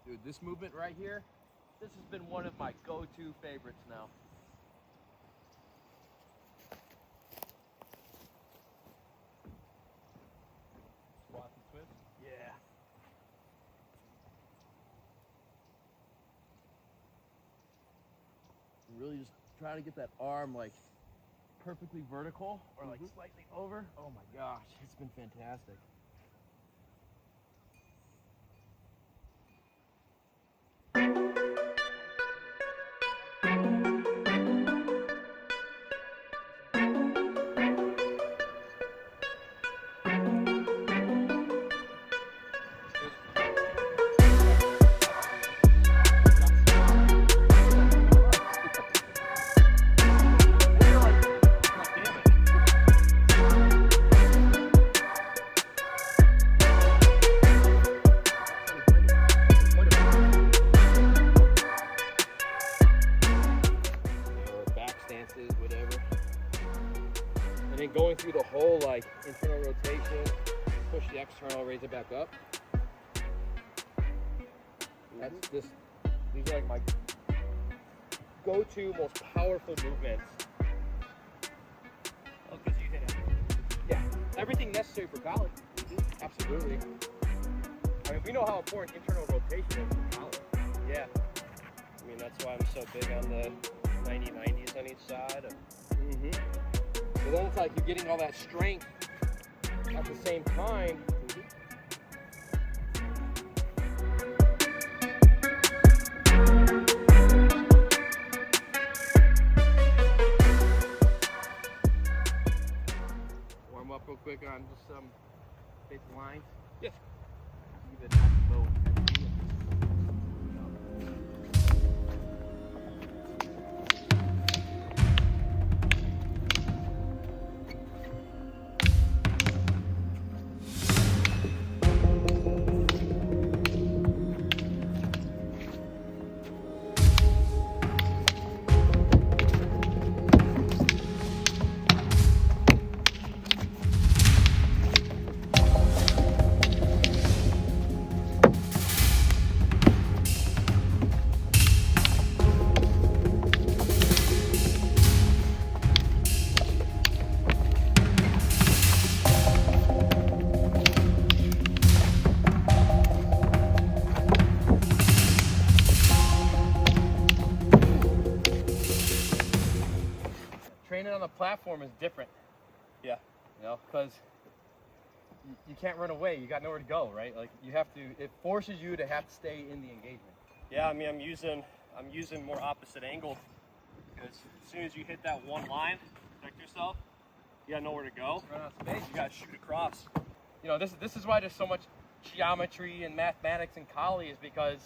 Dude, this movement right here, this has been one of my go-to favorites now. Squats and twists? Yeah. Really just try to get that arm like perfectly vertical or like slightly over. Oh my gosh, it's been fantastic. Going through the whole like internal rotation, push the external, raise it back up. That's this. These are like my go-to most powerful movements. Oh, because you hit everything. Yeah, everything necessary for college. Absolutely. I mean, we know how important internal rotation is for college. Yeah. I mean, that's why I'm so big on the 90-90s on each side. So then it's like you're getting all that strength at the same time. Warm up real quick on just some basic lines. Yes. Give it a nice low intensity. Training on the platform is different. Yeah. You know, because you can't run away. You got nowhere to go, right? Like you have to. It forces you to have to stay in the engagement. Yeah. I mean, I'm using more opposite angle because as soon as you hit that one line, protect yourself. You got nowhere to go. Run out of space. You got to shoot across. You know, this is why there's so much geometry and mathematics in Kali, is because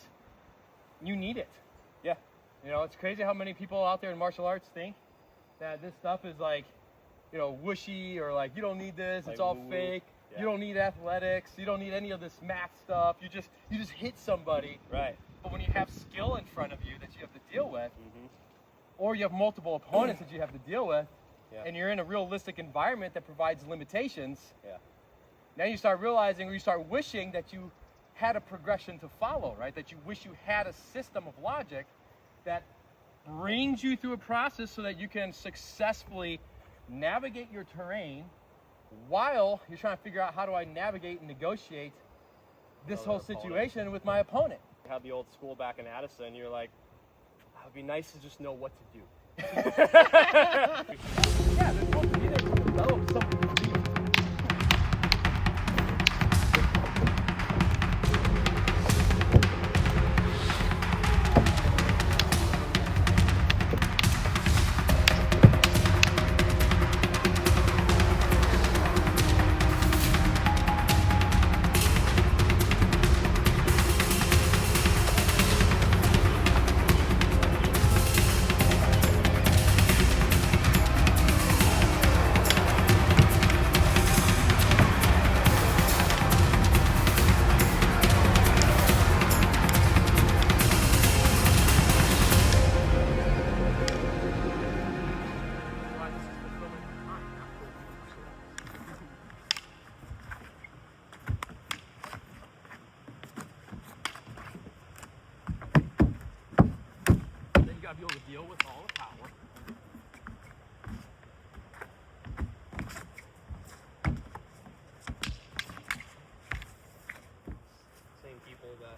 you need it. Yeah. You know, it's crazy how many people out there in martial arts think that this stuff is like, you know, whooshy, or like you don't need this, like it's all woo-woo. fake. Yeah. You don't need athletics. You don't need any of this math stuff. You just hit somebody. Right. But when you have skill in front of you that you have to deal with, or you have multiple opponents that you have to deal with, and you're in a realistic environment that provides limitations, now you start realizing, or you start wishing that you had a progression to follow, right? That you wish you had a system of logic that brings you through a process so that you can successfully navigate your terrain while you're trying to figure out, how do I navigate and negotiate this whole situation with my opponent? You had the old school back in Addison, you're like, it would be nice to just know what to do. Yeah, they're supposed to be there to develop something to do. heel with all the power. Same people that.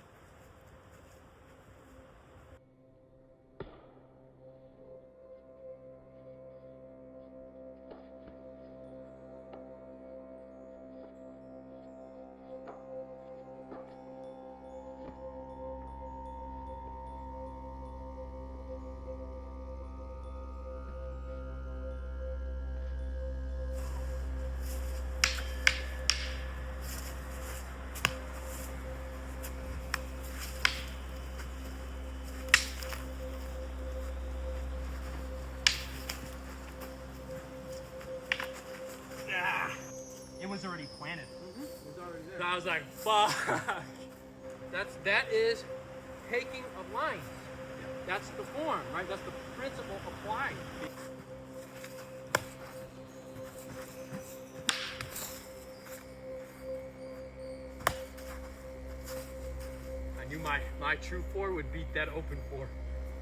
It was already planted. It was already there. So I was like, fuck. That is taking of lines. That's the form, right? That's the principle applied. I knew my true four would beat that open four.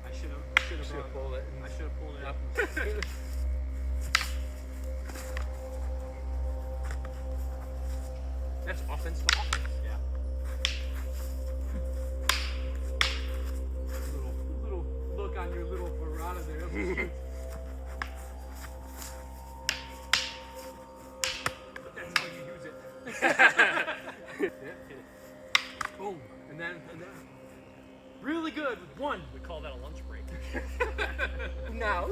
I should have pulled it. I should have pulled it up. That's offense to offense. Yeah. Little look on your little veranda there. That's how you use it. Yeah. Boom. And then really good with one. We call that a lunch break. Now.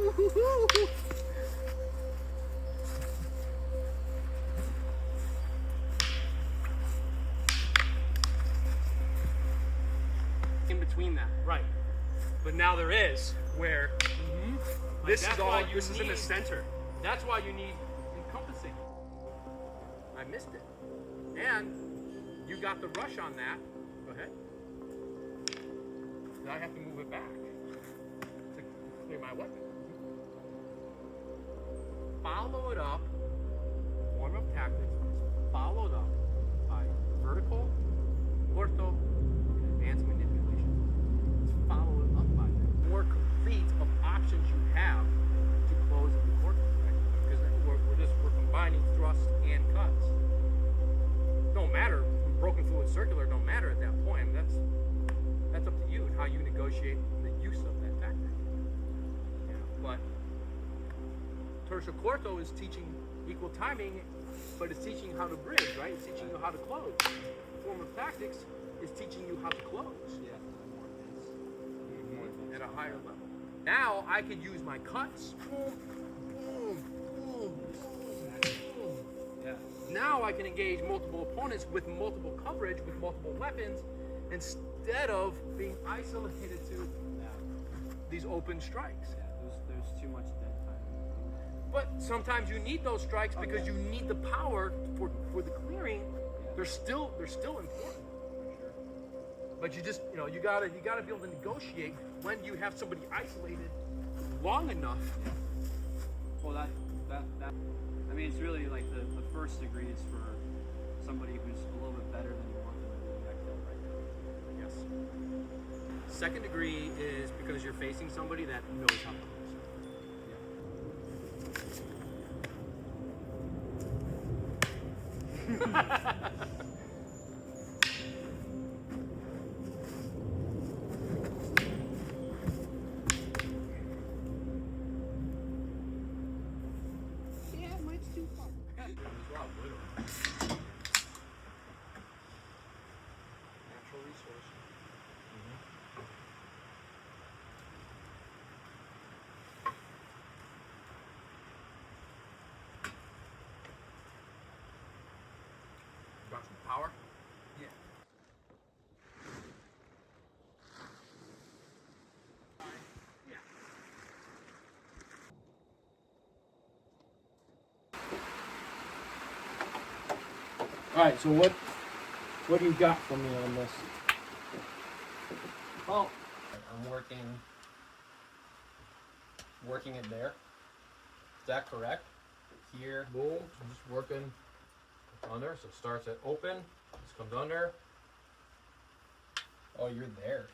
In between that. Right. But now there is where This that's is all. why This is in the need- center. That's why you need encompassing. I missed it, and you got the rush on that. Go ahead. Now I have to move it back to clear my weapon. Follow it up. Form of tactics is followed up by vertical, ortho, and advanced manipulation. It's followed up by the more complete of options you have to close the ortho, right? Because we're combining thrust and cuts. Don't matter. Broken fluid circular don't matter at that point. I mean, that's up to you and how you negotiate the use of that tactic. Yeah, but tertial quarto is teaching equal timing, but it's teaching how to bridge, right? It's teaching you how to close. Form of tactics is teaching you how to close. Yeah, more advanced. At a higher level. Now I could use my cuts. Boom, boom, boom, boom. Yeah. Now I can engage multiple opponents with multiple coverage, with multiple weapons, instead of being isolated to these open strikes. Yeah, there's too much dead time. But sometimes you need those strikes because you need the power for the clearing. They're still important. But you just you gotta be able to negotiate when you have somebody isolated long enough. Well, that I mean, it's really like the first degree is for somebody who's a little bit better than you want them to be back there right now. Yes. Second degree is because you're facing somebody that knows how to close. Yeah, mine's too far. Natural resource. Got some power? Yeah. All right, so what do you got for me on this? Well, I'm working it there. Is that correct? Here. Boom, so just working under, so it starts at open, this comes under, Oh, you're there.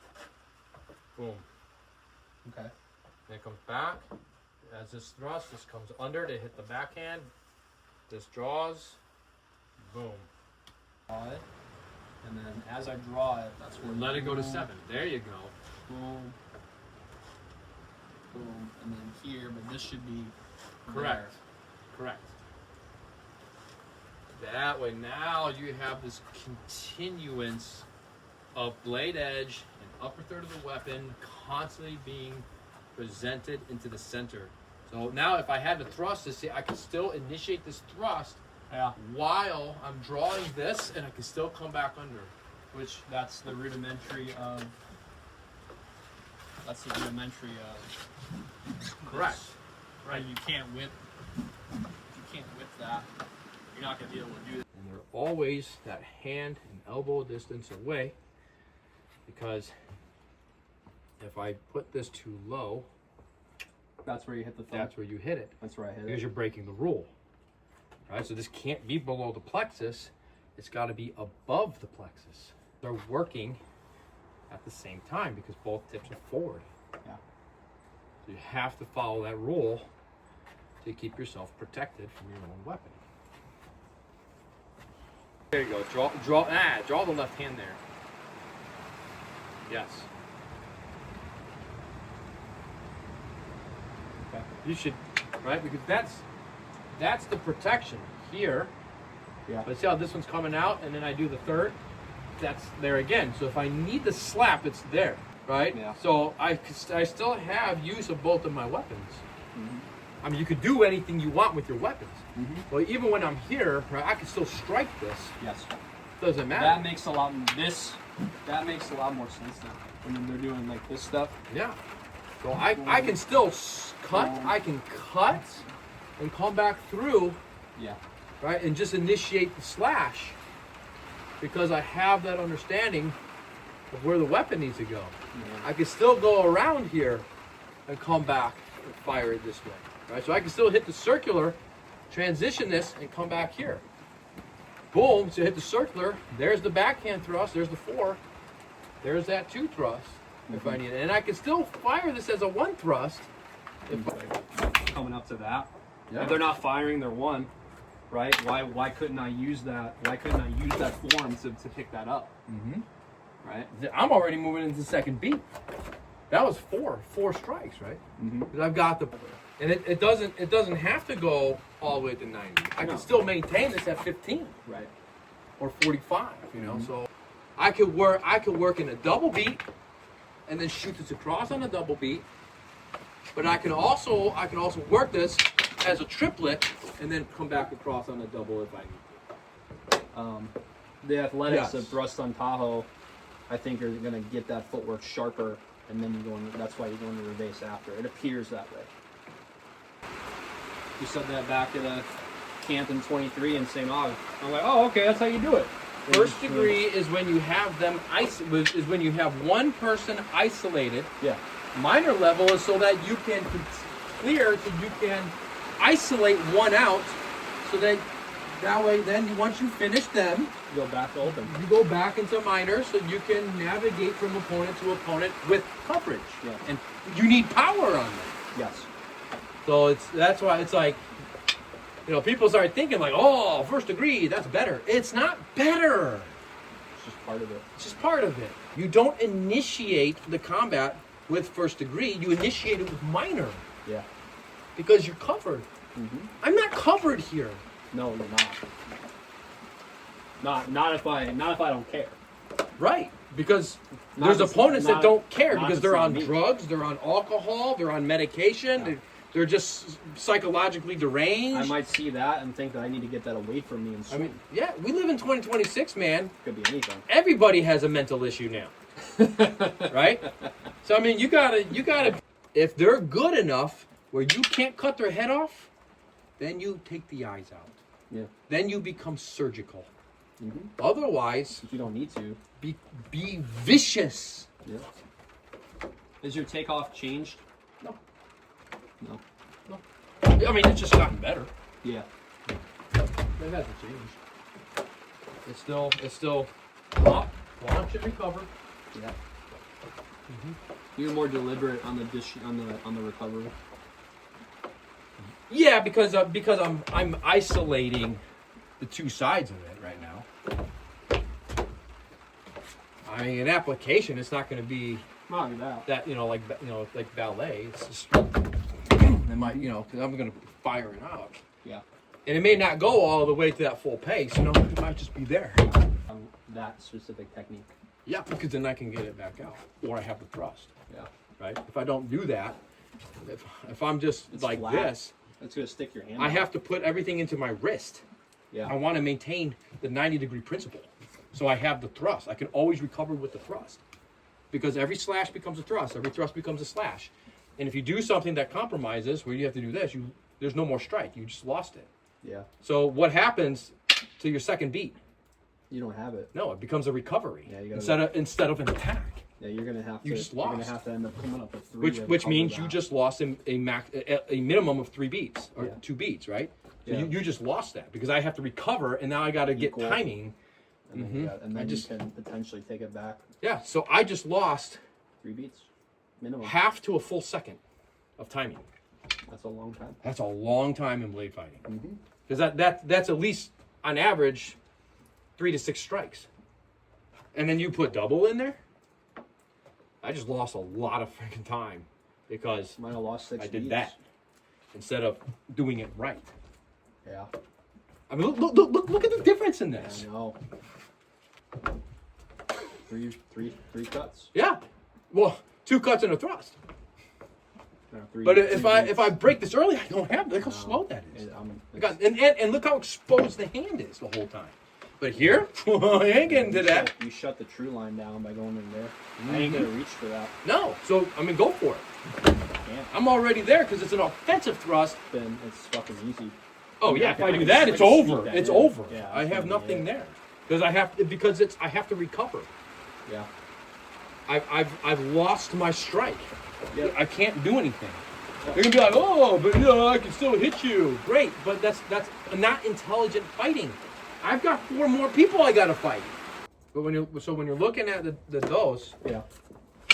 boom. Okay. and it comes back. As this thrust, this comes under to hit the backhand. This draws, boom. Draw it, and then as I draw it, that's where. Let it go to 7. There you go. Boom. Boom, and then here, but this should be Correct. Correct. That way, now you have this continuance of blade edge and upper third of the weapon constantly being presented into the center. So now if I had to thrust this, see, I can still initiate this thrust while I'm drawing this, and I can still come back under. Which that's the rudimentary of. That's the rudimentary of. Correct. This. Right. You can't whip. You can't whip that. You're not going to be able to do that. And they're always that hand and elbow distance away, because if I put this too low, That's where you hit the thumb. that's where you hit it. That's where I hit Because it. you're breaking the rule. Right? So this can't be below the plexus. It's got to be above the plexus. They're working at the same time because both tips are forward. Yeah. So you have to follow that rule to keep yourself protected from your own weapon. There you go. Draw the left hand there. Yes. Okay. You should, right? Because that's the protection here. Yeah. But see how this one's coming out, and then I do the third. That's there again. So if I need the slap, it's there, right? Yeah. So I still have use of both of my weapons. Mm-hmm. I mean, you could do anything you want with your weapons. Mm-hmm. Well, even when I'm here, right, I can still strike this. Yes. Doesn't matter. That makes a lot more sense now when they're doing like this stuff. Yeah. So I can still cut. I can cut and come back through. Yeah. Right, and just initiate the slash because I have that understanding of where the weapon needs to go. Yeah. I can still go around here and come back and fire it this way. Right, so I can still hit the circular, transition this, and come back here. Boom, so hit the circular, there's the backhand thrust, there's the 4, there's that 2 thrust if I need it. And I can still fire this as a 1 thrust. Coming up to that. Yeah. If they're not firing their 1, right? Why couldn't I use that? Why couldn't I use that form to pick that up? Mm-hmm. Right? I'm already moving into the second beat. That was 4 strikes, right? Mm-hmm. Because I've got the, and it doesn't have to go all the way to 90. I can still maintain this at 15, Right. or 45. You know, so I could work in a double beat, and then shoot this across on a double beat. But I can also work this as a triplet, and then come back across on a double if I need to. The athletics Yes. of thrust on Tahoe, I think, are going to get that footwork sharper, and then that's why you're going to reverse after. It appears that way. You said that back at a camp in 23 in St. Aug. I'm like, oh, okay, that's how you do it. First degree is when you have them is when you have one person isolated. Yeah. Minor level is so that you can clear, so you can isolate one out, so that way then once you finish them, You go back to open. you go back into minor, so you can navigate from opponent to opponent with coverage. Yeah. And you need power on that. Yes. So that's why it's like, you know, people start thinking like, oh, first degree, that's better. It's not better. It's just part of it. It's just part of it. You don't initiate the combat with first degree. You initiate it with minor Yeah. because you're covered. Mm-hmm. I'm not covered here. No, you're not. Not if I don't care. Right. Because Not there's the- opponents that not- don't care not because the they're same on me. drugs, they're on alcohol, they're on medication, Yeah. they're just psychologically deranged. I might see that and think that I need to get that away from me and I swing. mean, yeah, we live in 2026, man. Could be anything. Everybody has a mental issue now. Right? So I mean, you gotta if they're good enough where you can't cut their head off, then you take the eyes out. Yeah. Then you become surgical. Mm-hmm. Otherwise, If you don't need to. be vicious. Yeah. Is your takeoff changed? No. No. I mean, it's just gotten better. Yeah. It hasn't changed. It's still launch and recover. Yeah. You're more deliberate on the recovery. Yeah, because I'm isolating the two sides of it right now. I mean, in application, it's not going to be that like ballet. It's just it might because I'm going to be firing up. Yeah. And it may not go all the way to that full pace. It might just be there. That specific technique. Yeah, because then I can get it back out, or I have the thrust. Yeah. Right. If I don't do that, if I'm just it's like flat. this, it's gonna stick your hand. I have to put everything into my wrist. Yeah. I want to maintain the 90-degree principle, so I have the thrust. I can always recover with the thrust, because every slash becomes a thrust, every thrust becomes a slash, and if you do something that compromises, where you have to do this, there's no more strike. You just lost it. Yeah. So what happens to your second beat? You don't have it. No, it becomes a recovery. Yeah, instead of an attack. Yeah, you're gonna have to. You just lost. You're gonna have to end up coming up with 3. Which means you just lost a minimum of 3 beats or 2 beats, right? So you just lost that because I have to recover, and now I got to get timing. And then you can potentially take it back. Yeah, so I just lost 3 beats minimum. half to a full second of timing. That's a long time. That's a long time in blade fighting. Because that's at least on average 3 to 6 strikes, and then you put double in there. I just lost a lot of freaking time because Might have lost 6 I did beats. that instead of doing it right. Yeah. I mean, look at the difference in this. I know. Three cuts. Yeah, well, 2 cuts and a thrust. No, But if I break this early, I don't have. Look how slow that is. And look how exposed the hand is the whole time. But here, I ain't getting to that. You shut the true line down by going in there. I ain't gonna reach for that. No, so I mean, go for it. I'm already there because it's an offensive thrust. Then it's fucking easy. Oh yeah, if I do can that, just, it's like, over. sneak that It's in. over. Yeah, I have it's nothing gonna be there because I have to recover. Yeah. I've lost my strike. Yep. I can't do anything. They're gonna be like, oh, but I can still hit you. Great, but that's not intelligent fighting. I've got 4 more people I gotta fight. But when you're looking at the dose,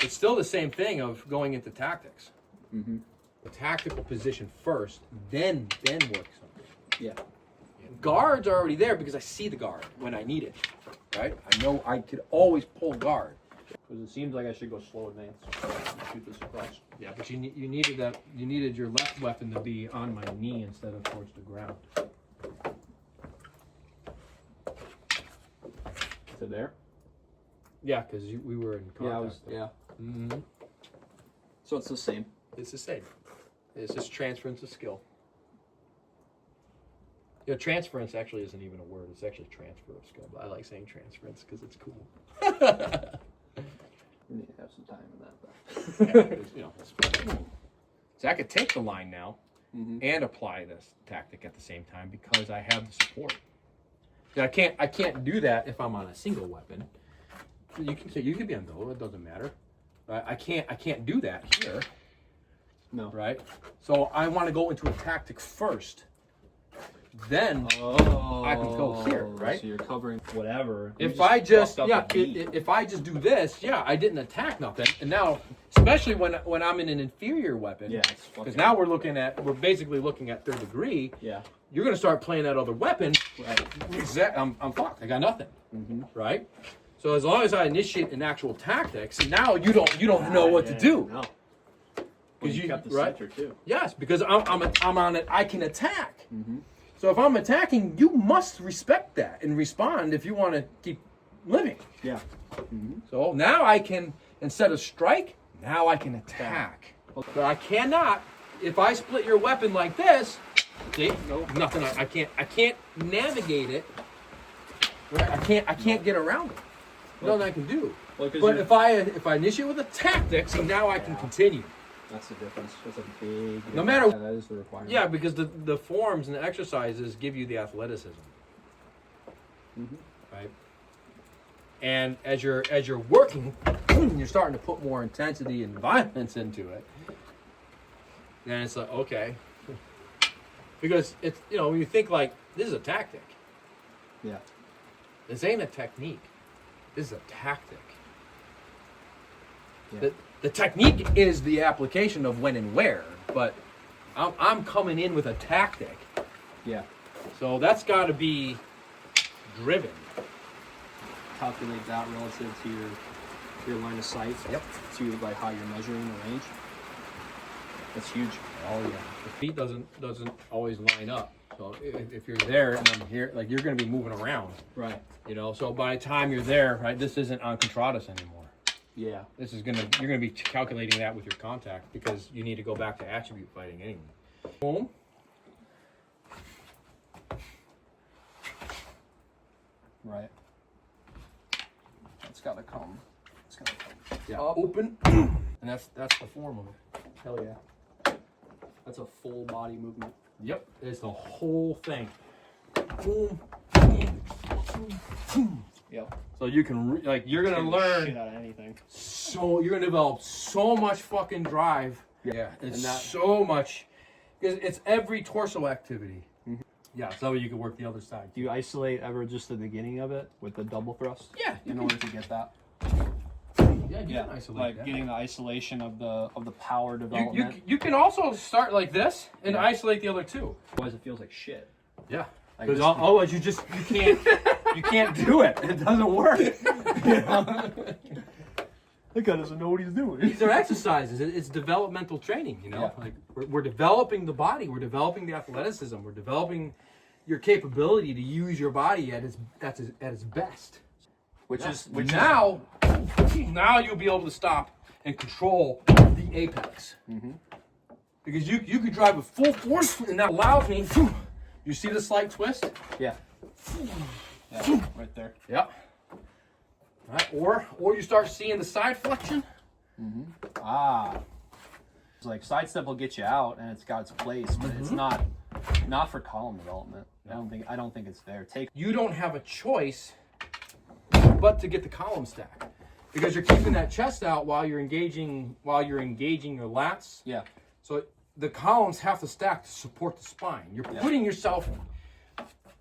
it's still the same thing of going into tactics. Mm-hmm. The tactical position first, then work something. Yeah. Guards are already there because I see the guard when I need it, right? I know I could always pull guard. Because it seems like I should go slow advance. Shoot this across. Yeah, but you needed your left weapon to be on my knee instead of towards the ground. To there? Yeah, because we were in contact. Yeah. Mm-hmm. So it's the same. It's the same. It's just transference of skill. Yeah, transference actually isn't even a word. It's actually transfer of skill. But I like saying transference because it's cool. We need to have some time in that. But Yeah, so I could take the line now and apply this tactic at the same time because I have the support. Now, I can't do that if I'm on a single weapon. You can be on double. It doesn't matter. I can't do that here. No. Right. So I want to go into a tactic first. Then I can go here, right? So you're covering whatever. If I just if I just do this, I didn't attack nothing, and now especially when I'm in an inferior weapon, because now we're basically looking at 3rd degree. Yeah. You're gonna start playing that other weapon. Right. I'm fucked. I got nothing. Right. So as long as I initiate an actual tactics, now you don't know what to do. No. Because you got the center too. Yes, because I'm on it. I can attack. So if I'm attacking, you must respect that and respond if you want to keep living. Yeah. So now I can, instead of strike, now I can attack. But I cannot, if I split your weapon like this, see, nothing. I can't navigate it. Right? I can't get around it. Nothing I can do. Well, but if I initiate with a tactic, see now I can continue. That's the difference. That's a big. No matter. That is the requirement. Yeah, because the forms and the exercises give you the athleticism. Right. And as you're working, you're starting to put more intensity and violence into it. And it's like, okay, because it's when you think like this is a tactic. Yeah. This ain't a technique. This is a tactic. Yeah. The technique is the application of when and where, but I'm coming in with a tactic. Yeah. So that's got to be driven. Calculate that relative to your line of sight. Yep. To like how you're measuring the range. That's huge. Oh yeah. The feet doesn't always line up. So if you're there and I'm here, like you're going to be moving around. Right. You know. So by the time you're there, right, this isn't on contratus anymore. Yeah. This is you're gonna be calculating that with your contact because you need to go back to attribute fighting anyway. Boom. Right. It's gotta come. It's gotta come. Yeah. Open. And that's the form of it. Hell yeah. That's a full body movement. Yep. It's the whole thing. Boom. Yep. So you can you're gonna learn shit out of anything. So you're gonna develop so much fucking drive. Yeah. It's so much because it's every torso activity. Mm-hmm. Yeah. So you can work the other side. Do you isolate ever just the beginning of it with the double thrust? Yeah. In order to get that. Yeah, you can isolate that. Getting the isolation of the power development. You can also start like this and isolate the other two. Otherwise, it feels like shit. Yeah. Like Because this- otherwise you can't do it. It doesn't work. That guy doesn't know what he's doing. These are exercises. It's developmental training. You know, Yeah. like we're developing the body. We're developing the athleticism. We're developing your capability to use your body at its best. Which Now you'll be able to stop and control the apex. Mm-hmm. Because you can drive with full force, and that allows me. You see the slight twist? Yeah. Yeah, right there. Yeah. Right. Or you start seeing the side flexion. Mm-hmm. Ah. It's like sidestep will get you out, and it's got its place, but it's not for column development. I don't think it's there. You don't have a choice but to get the column stack because you're keeping that chest out while you're engaging your lats. Yeah. So the columns have to stack to support the spine. You're putting yourself.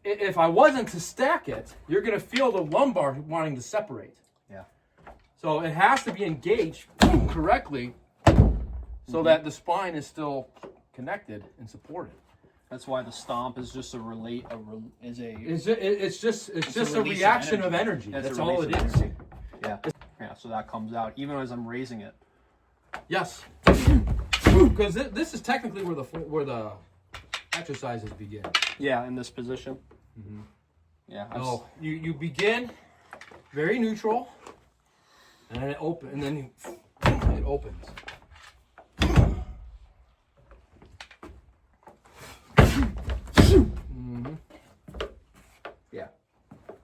If I wasn't to stack it, you're going to feel the lumbar wanting to separate. Yeah. So it has to be engaged correctly so that the spine is still connected and supported. That's why the stomp is just It's just a reaction of energy. That's all it is. Yeah. Yeah. So that comes out even as I'm raising it. Yes. Because this is technically where the exercises begin. Yeah, in this position. Mm-hmm. Yeah. So you begin very neutral, and then it opens. Mm-hmm. Yeah.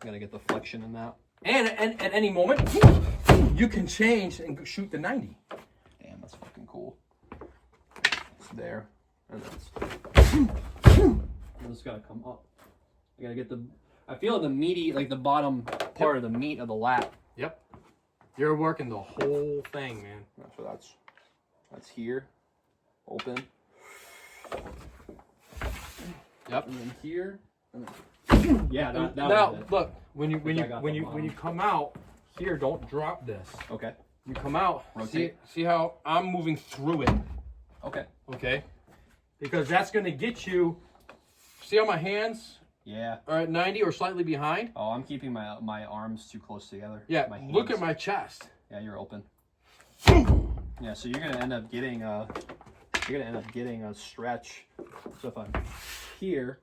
Gotta get the flexion in that. And at any moment, you can change and shoot the 90. Damn, that's fucking cool. It's there. And it's gotta come up. I gotta get I feel the meaty, like the bottom part of the meat of the lat. Yep. You're working the whole thing, man. So that's here. Open. Yep. And then here. And then yeah, that now was it. look, when you come out here, don't drop this. Okay. You come out. Rotate. See how I'm moving through it. Okay. Okay. Because that's gonna get you. See how my hands Yeah. are at 90 or slightly behind? Oh, I'm keeping my arms too close together. Yeah. My Look hands. at my chest. Yeah, you're open. Yeah, so you're gonna end up getting a stretch. So if I'm here,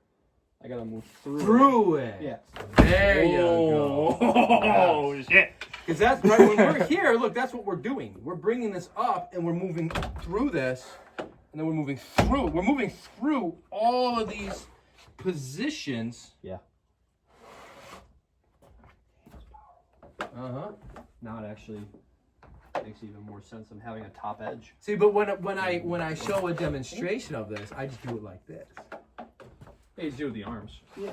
I gotta move through it. Yeah. There you go. Oh shit! Because that's right. When we're here, look, that's what we're doing. We're bringing this up and we're moving through this, and then we're moving through. We're moving through all of these positions. Yeah. Now it actually makes even more sense of having a top edge. See, but when I show a demonstration of this, I just do it like this. Hey, you do with the arms. Yeah.